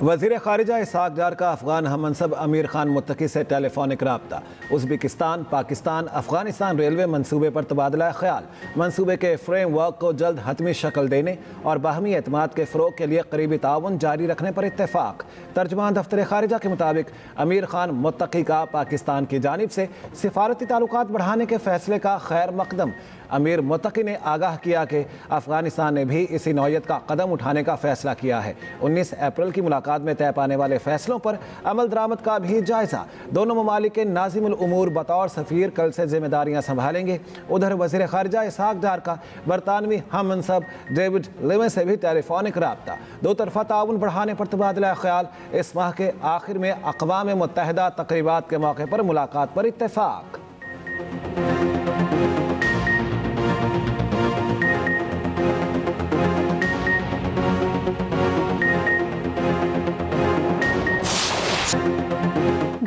वज़ीर ख़ारिजा इसहाक़ डार का अफ़गान हममनसब अमीर खान मुत्तकी से टेलीफोनिक रब्ता। उज़्बेकिस्तान पाकिस्तान अफ़गानिस्तान रेलवे मनसूबे पर तबादला ख्याल। मनसूबे के फ्रेम वर्क को जल्द हतमी शक्ल देने और बाहमी एतमाद के फ़रोग़ के लिए करीबी ताउन जारी रखने पर इत्तेफ़ाक़। तर्जुमान दफ्तर ख़ारिजा के मुताबिक अमीर खान मुत्तकी का पाकिस्तान की जानिब से सिफारती ताल्लुकात बढ़ाने के फ़ैसले का खैर मकदम। अमीर मुत्तकी ने आगाह किया कि अफ़गानिस्तान ने भी इसी नौयत का कदम उठाने का फ़ैसला किया है। 19 अप्रैल की मुलाकात में तय पाने वाले फ़ैसलों पर अमल दरामद का भी जायज़ा। दोनों ममालिक के नाज़िमुल उमूर बतौर सफ़ीर कल से जिम्मेदारियाँ संभालेंगे। उधर वज़ीर ख़ारिजा इसहाक़ डार का बरतानवी हममनसब डेविड लेमे से भी टेलीफोनिक रब्ता। दो तरफ़ा ताउन बढ़ाने पर तबादला ख्याल। इस माह के आखिर में अक़वाम मुत्तहिदा तक़रीबात के मौके पर मुलाकात पर इत्तेफ़ाक़।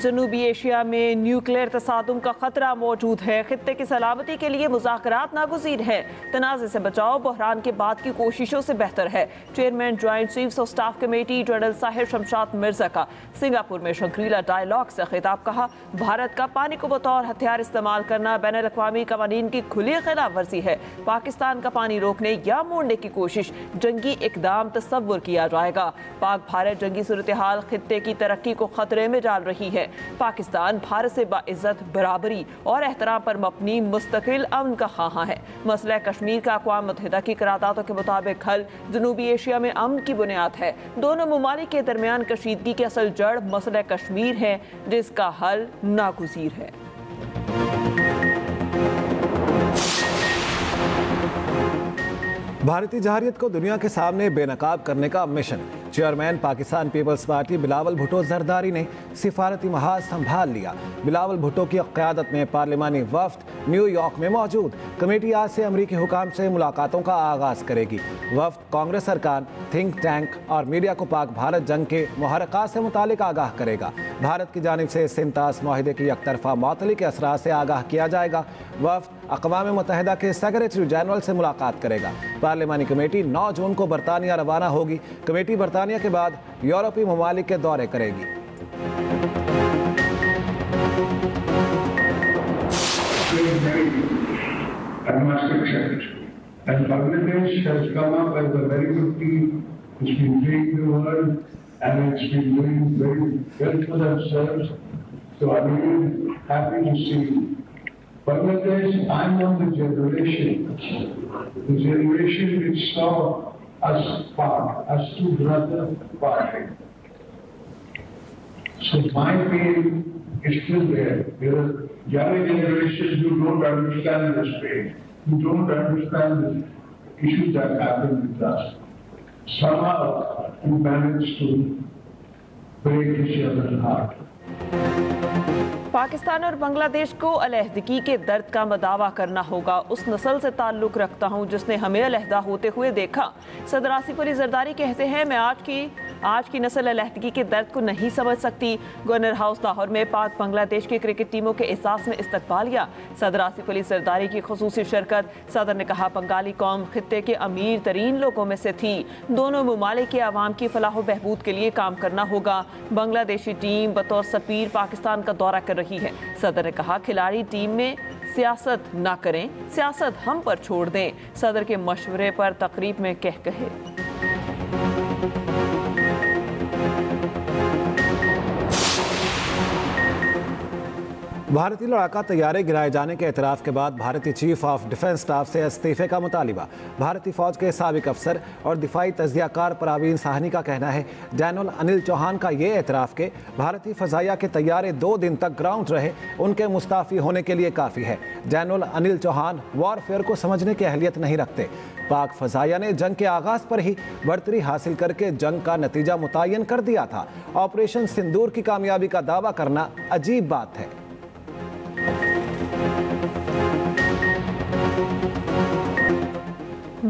जनूबी एशिया में न्यूक्लियर तसादुम का खतरा मौजूद है। खित्ते की सलामती के लिए मुज़ाकरात नागुज़ीर है। तनाज़े से बचाव बहरान के बाद की कोशिशों से बेहतर है। Chairman joint chiefs of staff committee general Sahir Shamshad Mirza का सिंगापुर में शंक्रीला डायलॉग से खिताब। कहा, भारत का पानी को बतौर हथियार इस्तेमाल करना बैनुल अक़वामी क़वानीन की खुली खिलाफ वर्जी है। पाकिस्तान का पानी रोकने या मोड़ने की कोशिश जंगी इकदाम तस्वुर किया जाएगा। पाक भारत जंगी सूरत हाल खित्ते की तरक्की को खतरे में डाल रही है। पाकिस्तान भारत से बाइज्जत बराबरी और एहतराम पर मबनी मुस्तकिल अमन का ख़्वाह है। मसला कश्मीर का अक़वाम मुत्तहिदा की करारदादों के मुताबिक हल जनूबी एशिया में अमन की बुनियाद है। दोनों ममालिक के दरमियान कशीदगी की असल जड़ मसला कश्मीर है, जिसका हल नागुज़ीर है। भारतीय जहारियत को दुनिया के सामने बेनकाब करने का mission. Chairman Pakistan Peoples Party Bilawal Bhutto Zardari ने सिफारती महाज संभाल लिया। बिलावल भुट्टो की क़यादत में पार्लिमानी वफ़द न्यूयॉर्क में मौजूद। कमेटी आज से अमरीकी हुकाम से मुलाकातों का आगाज़ करेगी। वफ़द कांग्रेस सरकार, थिंक टैंक और मीडिया को पाक भारत जंग के मुहर्रकात से मुतालिक आगाह करेगा। भारत की जानिब से सिमतास माहिदे की एकतरफा मअतली के असरात से आगाह किया जाएगा। वफ़द अक़वाम मुत्तहिदा के सेक्रेटरी जनरल से मुलाकात करेगा। पार्लिमानी कमेटी 9 जून को बरतानिया रवाना होगी। कमेटी बरतानिया के बाद यूरोपीय ममालिक के दौरे करेगी। Bangladesh, I'm on the generation which saw us part, us two brothers parting. So my pain is still there. There are younger generations who don't understand this pain, who don't understand the issues that happen with us. Somehow we managed to break each other's heart. Pakistan और बांग्लादेश को अलहदगी के दर्द का मदावा करना होगा। उस नस्ल से ताल्लुक़ रखता हूँ जिसने हमें अलहदा होते हुए देखा। सदर आसिफ अली जरदारी कहते हैं, मैं आज की नस्ल अलहदगी के दर्द को नहीं समझ सकती। गवर्नर हाउस लाहौर में पाक बांग्लादेश की क्रिकेट टीमों के एहसास में इस्तकबालिया। सदर आसिफ अली जरदारी की खुसूसी शिरकत। सदर ने कहा, बंगाली कौम खित्ते के अमीर तरीन लोगों में से थी। दोनों ममालिक के आवाम की फलाह व बहबूद के लिए काम करना होगा। बांग्लादेशी टीम बतौर सफीर पाकिस्तान का दौरा कर रही है। सदर ने कहा, खिलाड़ी टीम में सियासत ना करें, सियासत हम पर छोड़ दें। सदर के मशवरे पर तकरीब में कहे भारतीय लड़ाका तैयारे गिराए जाने के एतराफ़ के बाद भारतीय चीफ ऑफ डिफेंस स्टाफ से इस्तीफ़े का मुतालिबा। भारतीय फ़ौज के साबिक अफसर और दिफाई तज्ज़ियाकार परवीन साहनी का कहना है, जनरल अनिल चौहान का ये एतराफ़ के भारतीय फ़ज़ाइया के तैयारे 2 दिन तक ग्राउंड रहे उनके मुस्ताफ़ी होने के लिए काफ़ी है। जनरल अनिल चौहान वॉरफेयर को समझने की अहलियत नहीं रखते। पाक फ़ज़ाइया ने जंग के आगाज़ पर ही बढ़तरी हासिल करके जंग का नतीजा मुतय्यन कर दिया था। ऑपरेशन सिंदूर की कामयाबी का दावा करना अजीब बात है।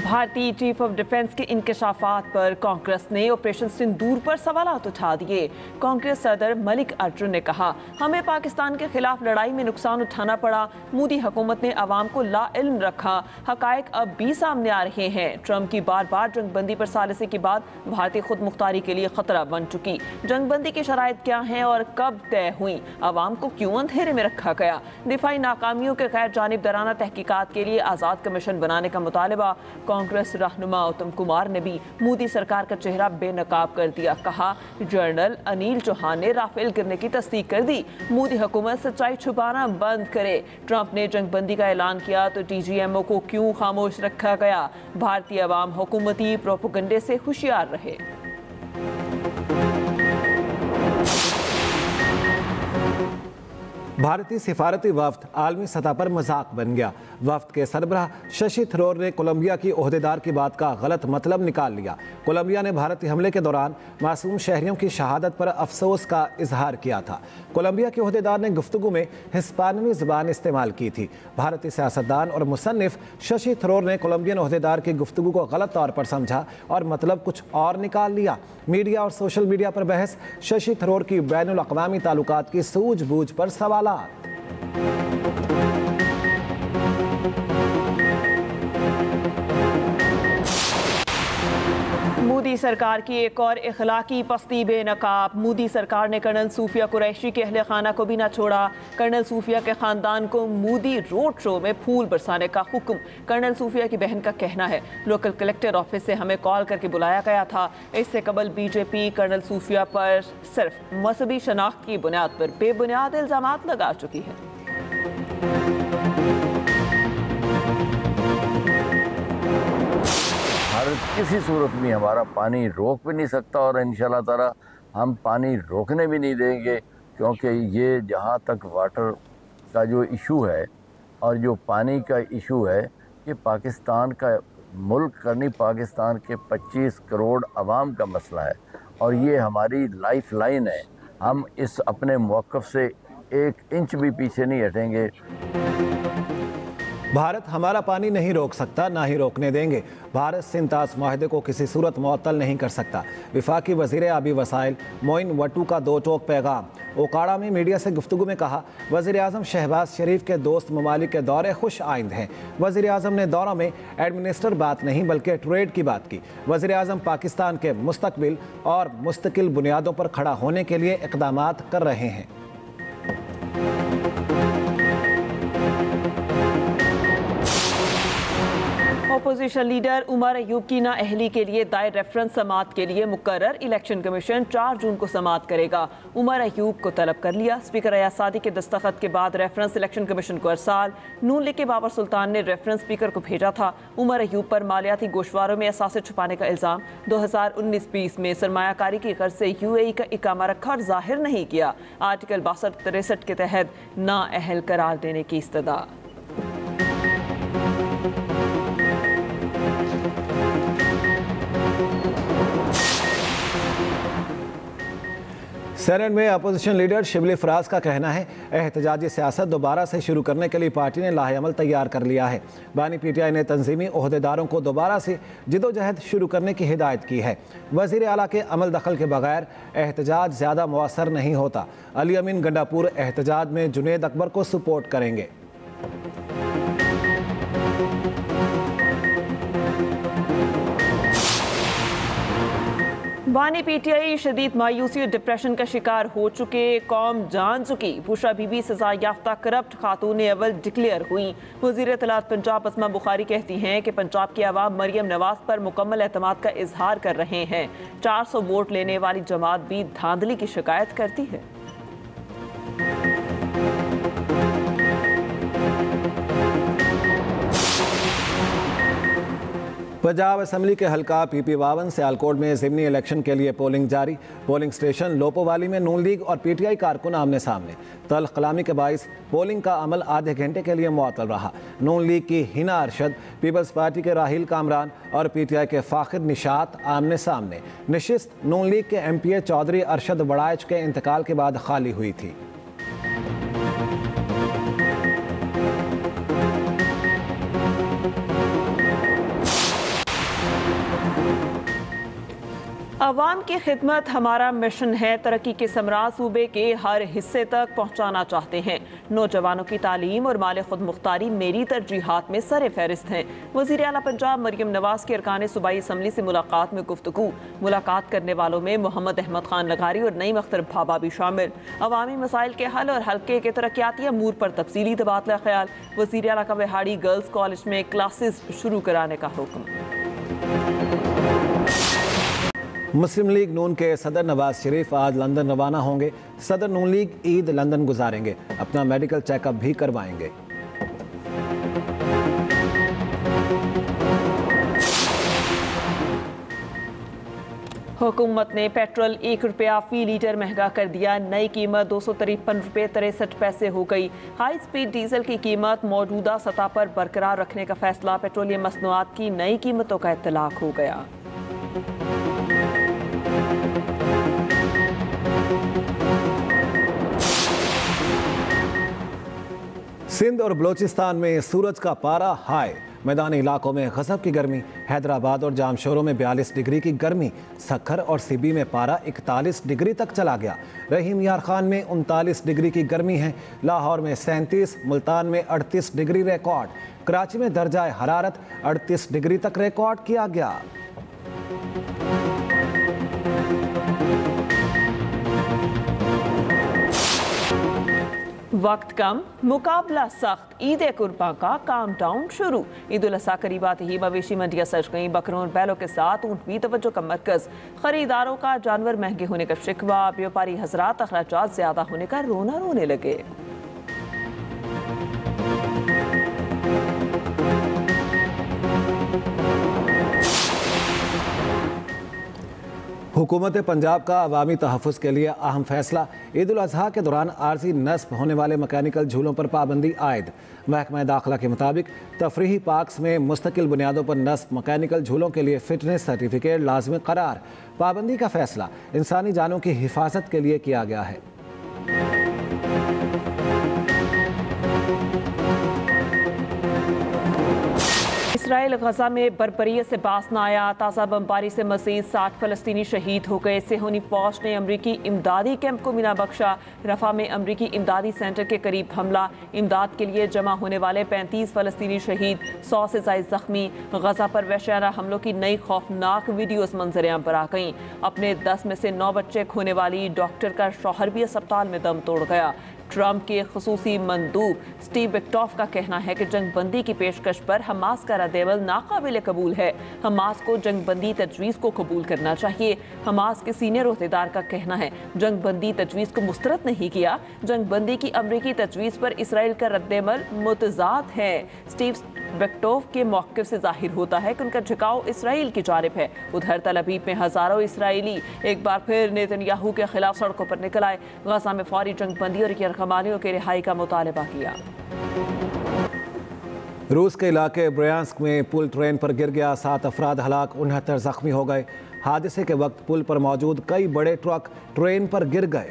भारतीय चीफ ऑफ डिफेंस के इंकशाफात पर कांग्रेस ने ऑपरेशन सिंदूर पर सवालात उठा दिए। कांग्रेस सदर मलिक अर्जुन ने कहा, हमें पाकिस्तान के खिलाफ लड़ाई में नुकसान उठाना पड़ा। मोदी हुकूमत ने अवाम को लाइल्म रखा। हकायक अब भी सामने आ रहे हैं। ट्रंप की बार बार जंगबंदी पर सालिसी के बाद भारतीय खुद मुख्तारी के लिए खतरा बन चुकी। जंगबंदी की शराइत क्या हैं और कब तय हुई? अवाम को क्यों अंधेरे में रखा गया? दिफाई नाकामियों के गैर जानिबदाराना तहकीकात के लिए आज़ाद कमीशन बनाने का मुतालबा। कांग्रेस रहनुमा उत्तम कुमार ने भी मोदी सरकार का चेहरा बेनकाब कर दिया। कहा, जनरल अनिल चौहान ने राफेल गिरने की तस्दीक कर दी। मोदी हुकूमत सच्चाई छुपाना बंद करे। ट्रंप ने जंगबंदी का ऐलान किया तो TGMO को क्यों खामोश रखा गया? भारतीय अवाम हुकूमती प्रोपेगेंडे से होशियार रहे। भारतीय सिफारती वफ्द आलमी सतह पर मजाक बन गया। वफ्द के सरबराह शशि थरूर ने कोलंबिया की ओहदेदार की बात का गलत मतलब निकाल लिया। कोलंबिया ने भारतीय हमले के दौरान मासूम शहरियों की शहादत पर अफसोस का इजहार किया था। कोलंबिया के ओहदेदार ने गुफ्तगू में हिस्पानवी ज़बान इस्तेमाल की थी। भारतीय सियासतदान और मुसन्निफ शशि थरूर ने कोलंबियन ओहदेदार की गुफ्तगू को गलत तौर पर समझा और मतलब कुछ और निकाल लिया। मीडिया और सोशल मीडिया पर बहस, शशि थरूर की बैनुल अक़वामी ताल्लुकात की सूझबूझ पर सवाल। मोदी सरकार की एक और इखलाकी पस्ती बेनकाब। मोदी सरकार ने कर्नल सूफिया कुरैशी के अहले खाना को भी ना छोड़ा। कर्नल सूफिया के खानदान को मोदी रोड शो में फूल बरसाने का हुक्म। कर्नल सूफिया की बहन का कहना है, लोकल कलेक्टर ऑफिस से हमें कॉल करके बुलाया गया था। इससे कबल बीजेपी कर्नल सूफिया पर सिर्फ मजहबी शनाख्त की बुनियाद पर बेबुनियाद इल्जामात लगा चुकी है। भारत किसी सूरत में हमारा पानी रोक भी नहीं सकता और इंशाल्लाह ताला हम पानी रोकने भी नहीं देंगे, क्योंकि ये जहाँ तक वाटर का जो इशू है और जो पानी का इशू है, ये पाकिस्तान का मुल्क का नहीं, पाकिस्तान के 25 करोड़ आवाम का मसला है और ये हमारी लाइफ लाइन है। हम इस अपने मौक़िफ़ से 1 इंच भी पीछे नहीं हटेंगे। भारत हमारा पानी नहीं रोक सकता, ना ही रोकने देंगे। भारत सिंतास माहदे को किसी सूरत मुअत्तल नहीं कर सकता। वफाकी वज़ीर आबी वसाइल मोइन वटू का दो टोक पैगाम। ओकाड़ा में मीडिया से गुफ्तगू में कहा, वज़ीर आज़म शहबाज शरीफ के दोस्त ममालिक के दौरे खुश आइंद हैं। वज़ीर आज़म ने दौरों में एडमिनिस्टर बात नहीं बल्कि ट्रेड की बात की। वज़ीर आज़म पाकिस्तान के मुस्तकबिल और मुस्तकिल बुनियादों पर खड़ा होने के लिए इक़दामात कर रहे हैं। अपोजिशन लीडर उमर अयूब की नाअहली के लिए दायर रेफरेंस समाअत के लिए मुकर्रर इलेक्शन कमीशन 4 जून को समाअत करेगा। उमर अयूब को तलब कर लिया। स्पीकर अयाज सादी के दस्तखत के बाद रेफरेंस इलेक्शन कमीशन को अरसाल। नून लीग के बाबर सुल्तान ने रेफरेंस स्पीकर को भेजा था। उमर अयूब पर मालियाती गोशवारों में असासे छुपाने का इल्ज़ाम। 2019-20 में सरमायाकारी की गर्ज से UAE का इकामा रखा और जाहिर नहीं किया। आर्टिकल 62-63 के तहत नाअहल करार देने की इस्तदा। सेनेट में अपोजिशन लीडर शिबली फराज का कहना है, एहतजाजी सियासत दोबारा से शुरू करने के लिए पार्टी ने लाहेअमल तैयार कर लिया है। बानी PTI ने तंजीमी ओहदेदारों को दोबारा से जिदोजहद शुरू करने की हिदायत की है। वज़ीर आला के अमल दखल के बगैर एहतजाज ज़्यादा मुअस्सर नहीं होता। अली अमीन गंडापुर एहतजाज में जुनेद अकबर को सपोर्ट करेंगे। बानी PTI शदीद मायूसी और डिप्रेशन का शिकार हो चुके, कौम जान चुकी। बुशरा बीबी सजा याफ्ता करप्ट खातून अव्वल डिक्लेयर हुई। वज़ीर इत्तलात पंजाब अस्मा बुखारी कहती हैं कि पंजाब की आवाम मरियम नवाज पर मुकम्मल एतमाद का इजहार कर रहे हैं। 400 वोट लेने वाली जमात भी धांधली की शिकायत करती है। पंजाब असम्बली के हल्का PP 52 सियालकोट में ज़िमनी इलेक्शन के लिए पोलिंग जारी। पोलिंग स्टेशन लोपोवाली में नून लीग और PTI कारकुन आमने सामने। तल्ख कलामी के बाइस पोलिंग का अमल आधे घंटे के लिए मुअत्तल रहा। नून लीग की हिना अरशद, पीपल्स पार्टी के राहिल कामरान और PTI के फ़ाखिर निशात आमने सामने। नशिस्त नून लीग के MPA चौधरी अरशद वड़ाइच के इंतकाल के बाद खाली हुई थी। अवाम की खिदमत हमारा मिशन है। तरक्की के समरा सूबे के हर हिस्से तक पहुँचाना चाहते हैं। नौजवानों की तालीम और माल खुद मुख्तारी मेरी तरजीहात में सर फहरिस्त हैं। वज़ीर आला पंजाब मरियम नवाज के अरकान सूबाई असम्बली से मुलाकात में गुफ्तगू। मुलाकात करने वालों में मोहम्मद अहमद खान लगारी और नईम अख्तर भाभा भी शामिल। अवामी मसाइल के हल और हल्के के तरक्याती अमूर पर तफसीली तबादला ख्याल। वज़ीर आला का बिहाड़ी गर्ल्स कॉलेज में क्लासेस शुरू कराने का हुक्म। मुस्लिम लीग नून के सदर नवाज शरीफ आज लंदन रवाना होंगे। सदर नून लीग ईद लंदन गुजारेंगे। अपना मेडिकल चेकअप भी करवाएंगे। हुकूमत ने पेट्रोल 1 रुपया फी लीटर महंगा कर दिया। नई कीमत 253 रुपये 63 पैसे हो गई। हाई स्पीड डीजल की कीमत मौजूदा सतह पर बरकरार रखने का फैसला। पेट्रोलियम मसनूआत की नई कीमतों का इत्तलाक हो गया। सिंध और बलोचिस्तान में सूरज का पारा हाई। मैदानी इलाकों में गजब की गर्मी। हैदराबाद और जामशोरों में 42 डिग्री की गर्मी। सखर और सिबी में पारा 41 डिग्री तक चला गया। रहीम यार खान में 39 डिग्री की गर्मी है। लाहौर में 37, मुल्तान में 38 डिग्री रिकॉर्ड। कराची में दर्जा हरारत 38 डिग्री तक रिकॉर्ड किया गया। वक्त कम, मुकाबला सख्त। ईद कुर्बान का काम डाउन शुरू। ईद उल अज़हा करीब आते ही मवेशी मंडियां सज गईं। बकरों और बैलों के साथ ऊंट भी तवज्जो का मरकज। खरीदारों का जानवर महंगे होने का शिकवा। व्यापारी हजरात अखराजात ज्यादा होने का रोना रोने लगे। हुकूमत पंजाब का अवामी तहफ़्फ़ुज़ के लिए अहम फैसला। ईद उल अज़हा के दौरान आर्जी नस्ब होने वाले मैकेनिकल झूलों पर पाबंदी आयद। महकमा दाखिला के मुताबिक तफरीही पार्क्स में मुस्तकिल बुनियादों पर नस्ब मैकेनिकल झूलों के लिए फ़िटनेस सर्टिफिकेट लाजमी करार। पाबंदी का फैसला इंसानी जानों की हिफाजत के लिए किया गया है। इसराइल गजा में बर्बरियत से बास न आया। ताज़ा बमबारी से मज़ीद 60 फ़लस्तीनी शहीद हो गए। सेहोनी फौज ने अमरीकी इमदादी कैंप को मिना बख्शा। रफा में अमरीकी इमदादी सेंटर के करीब हमला। इमदाद के लिए जमा होने वाले 35 फ़लस्तीनी शहीद, 100 से ज़ायद ज़ख्मी। गजा पर वहशियाना हमलों की नई खौफनाक वीडियोज़ मंजरेआम पर आ गईं। अपने 10 में से 9 बच्चे खोने वाली डॉक्टर का शौहर भी अस्पताल में दम तोड़ गया। ट्रंप के खुसूसी मंदूब स्टीव विक्टॉफ का कहना है कि जंगबंदी की पेशकश पर हमास का रद्देअमल नाकाबिल कबूल है। हमास को जंगबंदी तजवीज़ को कबूल करना चाहिए। हमास के सीनियर ओहदेदार का कहना है जंगबंदी तजवीज़ को मुस्तरद नहीं किया। जंगबंदी की अमरीकी तजवीज़ पर इसराइल का रद्देअमल मुतज़ाद है। स्टीव विक्टॉफ के मौक़िफ़ से जाहिर होता है कि उनका झुकाव इसराइल की जानिब है। उधर तल अबीब में हज़ारों इसराइली एक बार फिर नेतन्याहू के खिलाफ सड़कों पर निकल आए। गजा में फौरी जंगबंदी और यरगमालियों की रिहाई का मुतालबा किया। रूस के इलाके ब्रयांस्क में पुल ट्रेन पर गिर गया। 7 अफराद हलाक, 69 जख्मी हो गए। हादसे के वक्त पुल पर मौजूद कई बड़े ट्रक ट्रेन पर गिर गए।